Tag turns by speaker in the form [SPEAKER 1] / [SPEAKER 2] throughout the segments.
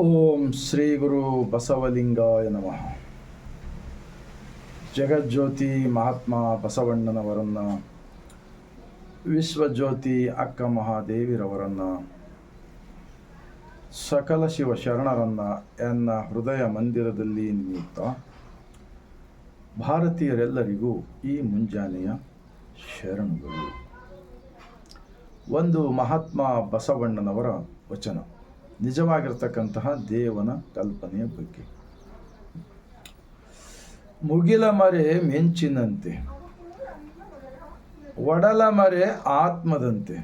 [SPEAKER 1] ಓಂ ಶ್ರೀ ಗುರು ಬಸವಲಿಂಗಾಯ ನಮಃ. ಜಗಜ್ಯೋತಿ ಮಹಾತ್ಮ ಬಸವಣ್ಣನವರನ್ನು, ವಿಶ್ವಜ್ಯೋತಿ ಅಕ್ಕ ಮಹಾದೇವಿರವರನ್ನು, ಸಕಲ ಶಿವ ಶರಣರನ್ನು ಎನ್ನ ಹೃದಯ ಮಂದಿರದಲ್ಲಿ ನಿಮಿತ್ತ ಭಾರತೀಯರೆಲ್ಲರಿಗೂ ಈ ಮುಂಜಾನೆಯ ಶರಣುಗಳು. ಒಂದು ಮಹಾತ್ಮ ಬಸವಣ್ಣನವರ ವಚನ, ನಿಜವಾಗಿರ್ತಕ್ಕಂತಹ ದೇವನ ಕಲ್ಪನೆಯ ಬಗ್ಗೆ. ಮುಗಿಲ ಮರೆ ಮಿಂಚಿನಂತೆ, ಒಡಲ ಮರೆ ಆತ್ಮದಂತೆ,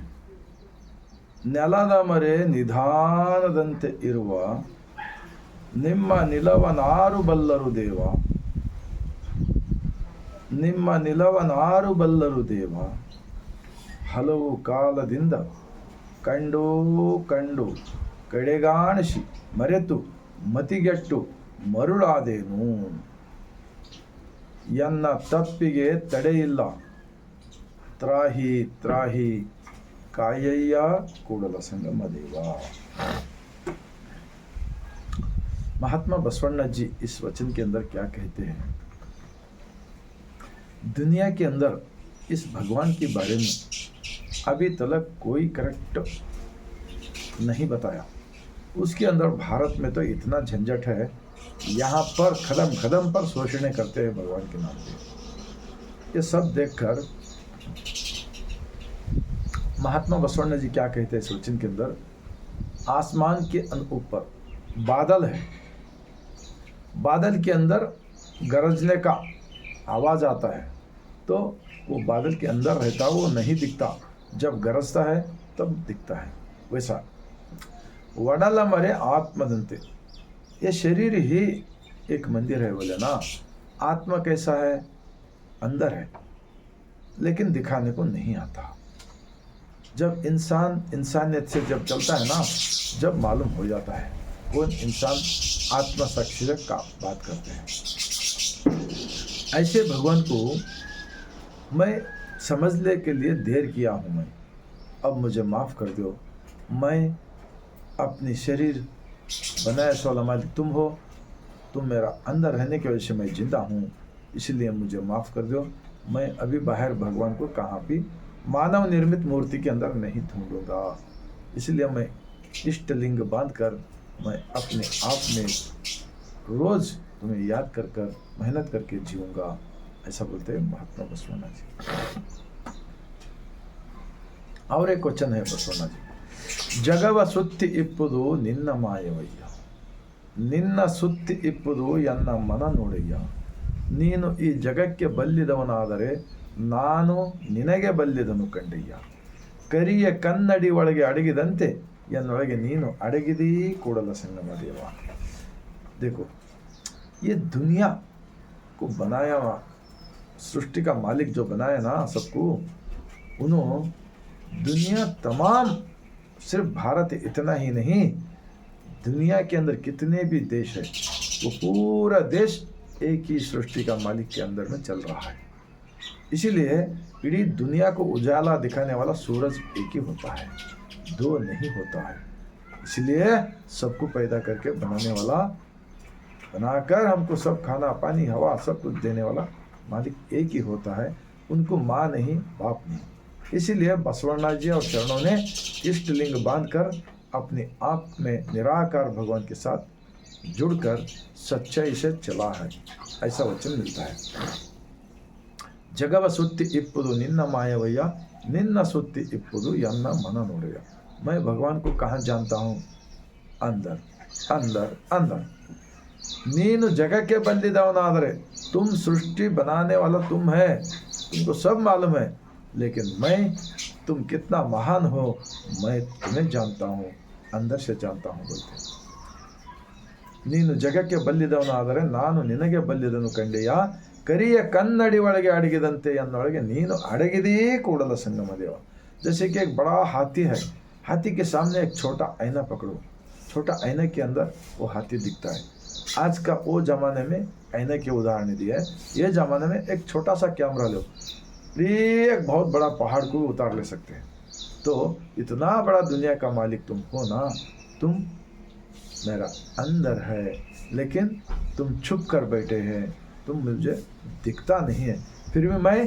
[SPEAKER 1] ನೆಲದ ಮರೆ ನಿಧಾನದಂತೆ ಇರುವ ನಿಮ್ಮ ನಿಲವನಾರು ಬಲ್ಲರು ದೇವ, ನಿಮ್ಮ ನಿಲವನಾರು ಬಲ್ಲರು ದೇವ. ಹಲವು ಕಾಲದಿಂದ ಕಂಡು ಕಂಡು ಕಡೆಗಾಣಿಸಿ ಮರೆತು ಮತಿಗೆಟ್ಟು ಮರುಳಾದೇನು. ಎನ್ನ ತಪ್ಪಿಗೆ ತಡೆಯಿಲ್ಲ, ತ್ರಾಹಿ ತ್ರಾಹಿ ಕಾಯಯ್ಯ ಕೂಡಲ संगम देवा. महात्मा बसवण्णा जी इस वचन के अंदर क्या कहते हैं? दुनिया के अंदर इस भगवान के बारे में अभी तक कोई करेक्ट नहीं बताया. उसके अंदर भारत में तो इतना झंझट है, यहाँ पर कदम कदम पर शोषण करते हैं भगवान के नाम पे. ये सब देखकर महात्मा बसवण्णा जी क्या कहते हैं इस वचन के अंदर? आसमान के ऊपर बादल है, बादल के अंदर गरजने का आवाज़ आता है, तो वो बादल के अंदर रहता, वो नहीं दिखता, जब गरजता है तब दिखता है. वैसा वडल मरे आत्मदंते, ये शरीर ही एक मंदिर है बोले ना. आत्मा कैसा है? अंदर है, लेकिन दिखाने को नहीं आता. जब इंसान इंसानियत से जब चलता है ना, जब मालूम हो जाता है कौन इंसान आत्मा साक्षी का बात करते हैं. ऐसे भगवान को मैं समझने के लिए देर किया हूँ. मैं अब मुझे माफ़ कर दो. मैं अपनी शरीर बनाया वाला मालिक तुम हो, तुम मेरा अंदर रहने की वजह से मैं जिंदा हूँ, इसलिए मुझे माफ़ कर दो. मैं अभी बाहर भगवान को कहाँ भी मानव निर्मित मूर्ति के अंदर नहीं ढूंढूंगा, इसलिए मैं इष्टलिंग बांध कर मैं अपने आप में रोज़ तुम्हें याद कर कर मेहनत करके जीऊँगा. ऐसा बोलते हैं महात्मा बसवण्णा जी. और एक वचन है बसवण्णा जी, ಜಗವ ಸುತ್ತಿ ಇಪ್ಪುದು ನಿನ್ನ ಮಾಯವಯ್ಯ, ನಿನ್ನ ಸುತ್ತಿ ಇಪ್ಪುದು ಎನ್ನ ಮನ ನೋಡಯ್ಯ. ನೀನು ಈ ಜಗಕ್ಕೆ ಬಲ್ಲಿದವನಾದರೆ ನಾನು ನಿನಗೆ ಬಲ್ಲಿದನು ಕಂಡಯ್ಯ. ಕರಿಯ ಕನ್ನಡಿ ಒಳಗೆ ಅಡಗಿದಂತೆ ಎನ್ನೊಳಗೆ ನೀನು ಅಡಗಿದೀ ಕೂಡಲ संगम देव. देखो, ये दुनिया को बनाया, सृष्टि का मालिक जो बनाया ना सबको, उन्होंने दुनिया तमाम, सिर्फ भारत इतना ही नहीं, दुनिया के अंदर कितने भी देश है, वो पूरा देश एक ही सृष्टि का मालिक के अंदर में चल रहा है. इसीलिए इडीी दुनिया को उजाला दिखाने वाला सूरज एक ही होता है, दो नहीं होता है. इसलिए सबको पैदा करके बनाने वाला, बनाकर हमको सब खाना पानी हवा सब कुछ देने वाला मालिक एक ही होता है. उनको माँ नहीं, बाप नहीं. इसीलिए बसवण्णा जी और चरणों ने इष्टलिंग बांधकर अपने आप में निराकार भगवान के साथ जुड़कर सच्चाई से चला है. ऐसा वचन मिलता है. जगव सुत्ति इप्पुदु निन्न मायवಯ್ಯ, निन्न सुत्ति इप्पुदु ಎನ್ನ मन ನೋಡಯ್ಯ. मैं भगवान को कहाँ जानता हूँ? अंदर अंदर अंदर. नीनु जगह के बंदिदवनादरे, तुम सृष्टि बनाने वाला तुम है, तुमको सब मालूम है, लेकिन मैं, तुम कितना महान हो मैं तुम्हें जानता हूँ, अंदर से जानता हूँ बोलते. ನೀನು ಜಗಕ್ಕೆ ಬಲ್ಲಿದವನಾದರೆ ನಾನು ನಿನಗೆ ಬಲ್ಲಿದನು ಕಂಡೆಯ. ಕರಿಯ ಕನ್ನಡಿ ಒಳಗೆ ಅಡಗಿದಂತೆ ಎನ್ನೊಳಗೆ ನೀನು ಅಡಗಿದೀ ಕೂಡಲ संगम देव. जैसे कि एक बड़ा हाथी है, हाथी के सामने एक छोटा आईना पकड़ो, छोटा आईना के अंदर वो हाथी दिखता है. आज का वो ज़माने में आईना के उदाहरण दिया है, ये ज़माने में एक छोटा सा कैमरा लो, एक बहुत बड़ा पहाड़ को उतार ले सकते हैं. तो इतना बड़ा दुनिया का मालिक तुम हो ना, तुम मेरा अंदर है, लेकिन तुम छुप कर बैठे हैं, तुम मुझे दिखता नहीं है, फिर भी मैं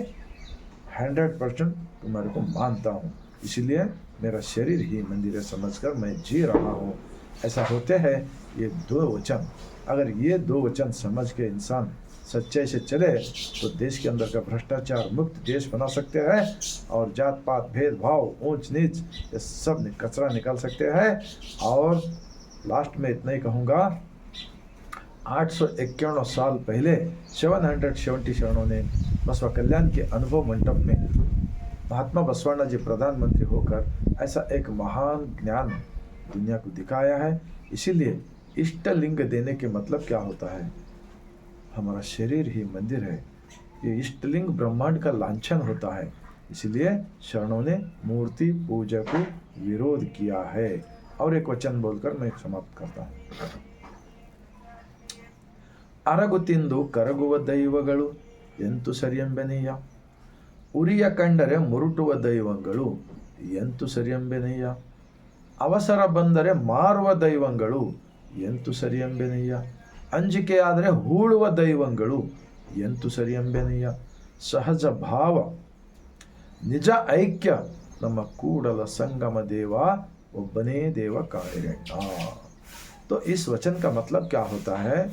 [SPEAKER 1] 100% तुम्हारे को मानता हूँ, इसलिए मेरा शरीर ही मंदिर है समझकर मैं जी रहा हूँ। ऐसा होते हैं ये दो वचन। अगर ये दो वचन समझ के इंसान सच्चाई से चले तो देश के अंदर का भ्रष्टाचार मुक्त देश बना सकते हैं और जात पात भेदभाव ऊंच नीच ये सब कचरा निकाल सकते हैं। और लास्ट में इतना ही कहूँगा, 851 साल पहले 777 ने बसवा कल्याण के अनुभव मंडप में महात्मा बसवण्णा जी प्रधानमंत्री होकर ऐसा एक महान ज्ञान दुनिया को दिखाया है। इसीलिए इष्ट लिंग देने के मतलब क्या होता है, हमारा शरीर ही मंदिर है, ये इष्टलिंग ब्रह्मांड का लांछन होता है, इसलिए शरणों ने मूर्ति पूजा को विरोध किया है। और एक वचन बोलकर मैं समाप्त करता हूँ। ಅರಗು ತಿಂದು ಕರಗುವ ದೈವಗಳು ಎಂತು ಸರಿಯೆಂಬೆನೆಯ, ಉರಿಯ ಕಂಡರೆ ಮುರುಟುವ ದೈವಗಳು ಎಂತು ಸರಿಯೆಂಬೆನೆಯ, ಅವಸರ ಬಂದರೆ ಮಾರುವ ದೈವಗಳು ಎಂತು ಸರಿಯೆಂಬೆನೆಯ, ಅಂಜಿಕೆ ಆದರೆ ಹೂಳುವ ದೈವಗಳು ಎಂತು ಸರಿಯೆಂಬೆನೆಯ, ಸಹಜ ಭಾವ ನಿಜ ಐಕ್ಯ ನಮ್ಮ ಕೂಡಲ ಸಂಗಮ ದೇವ ಒಬ್ಬನೇ ದೇವ ಕಾಣಿರೆಣ್ಣ। तो इस वचन का मतलब क्या होता है,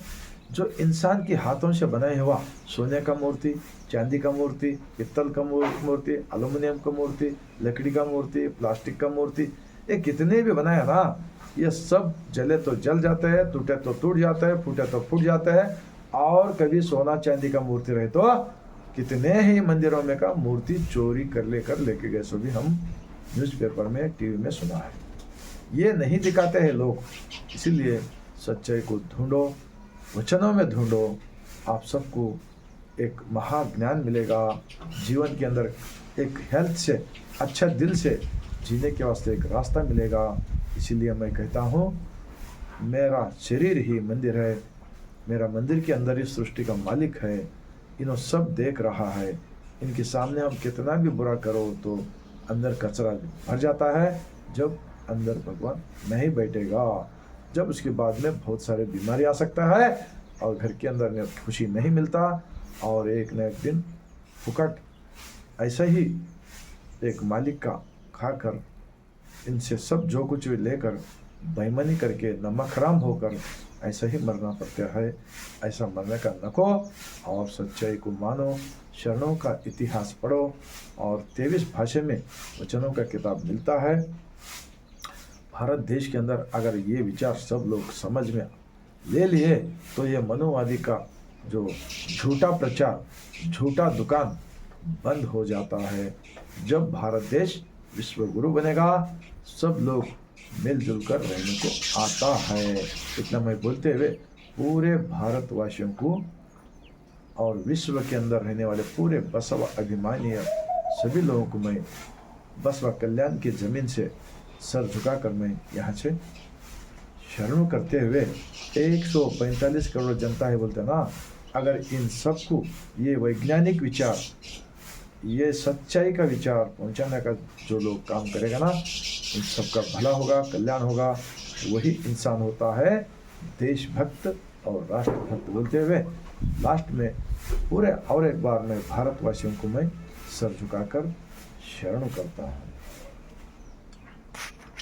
[SPEAKER 1] जो इंसान के हाथों से बनाया हुआ सोने का मूर्ति, चांदी का मूर्ति, पित्तल का मूर्ति, एल्युमिनियम का मूर्ति, लकड़ी का मूर्ति, प्लास्टिक का मूर्ति, ये कितने भी बनाया ना, ये सब जले तो जल जाते हैं, टूटे तो टूट जाते हैं, फूटे तो फूट जाते हैं। और कभी सोना चांदी का मूर्ति रहे तो कितने ही मंदिरों में का मूर्ति चोरी कर लेके गए, सो भी हम न्यूज़पेपर में टीवी में सुना है। ये नहीं दिखाते हैं लोग, इसीलिए सच्चाई को ढूंढो, वचनों में ढूंढो, आप सबको एक महाज्ञान मिलेगा। जीवन के अंदर एक हेल्थ से, अच्छा दिल से जीने के वास्ते एक रास्ता मिलेगा। इसीलिए मैं कहता हूँ, मेरा शरीर ही मंदिर है, मेरा मंदिर के अंदर ही सृष्टि का मालिक है, इन्हों सब देख रहा है। इनके सामने हम कितना भी बुरा करो तो अंदर कचरा भर जाता है, जब अंदर भगवान नहीं बैठेगा, जब उसके बाद में बहुत सारे बीमारी आ सकता है और घर के अंदर में खुशी नहीं मिलता, और एक न एक दिन फुकट ऐसा ही एक मालिक का खाकर इनसे सब जो कुछ भी लेकर बेईमानी करके नमक हराम होकर ऐसा ही मरना पड़ता है। ऐसा मरने का नको, और सच्चाई को मानो, शरणों का इतिहास पढ़ो, और 23 भाषा में वचनों का किताब मिलता है। भारत देश के अंदर अगर ये विचार सब लोग समझ में ले लिए तो ये मनोवादी का जो झूठा प्रचार, झूठा दुकान बंद हो जाता है। जब भारत देश विश्व गुरु बनेगा, सब लोग मिलजुल कर रहने को आता है। इतना मैं बोलते हुए पूरे भारतवासियों को और विश्व के अंदर रहने वाले पूरे बसवा अभिमानी सभी लोगों को मैं बसवा कल्याण की ज़मीन से सर झुकाकर मैं यहाँ से शरण करते हुए, 145 करोड़ जनता है बोलते ना, अगर इन सबको ये वैज्ञानिक विचार, ये सच्चाई का विचार पहुँचाने का जो लोग काम करेगा ना, इन सबका भला होगा, कल्याण होगा। वही इंसान होता है देशभक्त और राष्ट्रभक्त। बोलते हुए लास्ट में पूरे और एक बार मैं भारतवासियों को मैं सर झुकाकर शरण करता हूँ।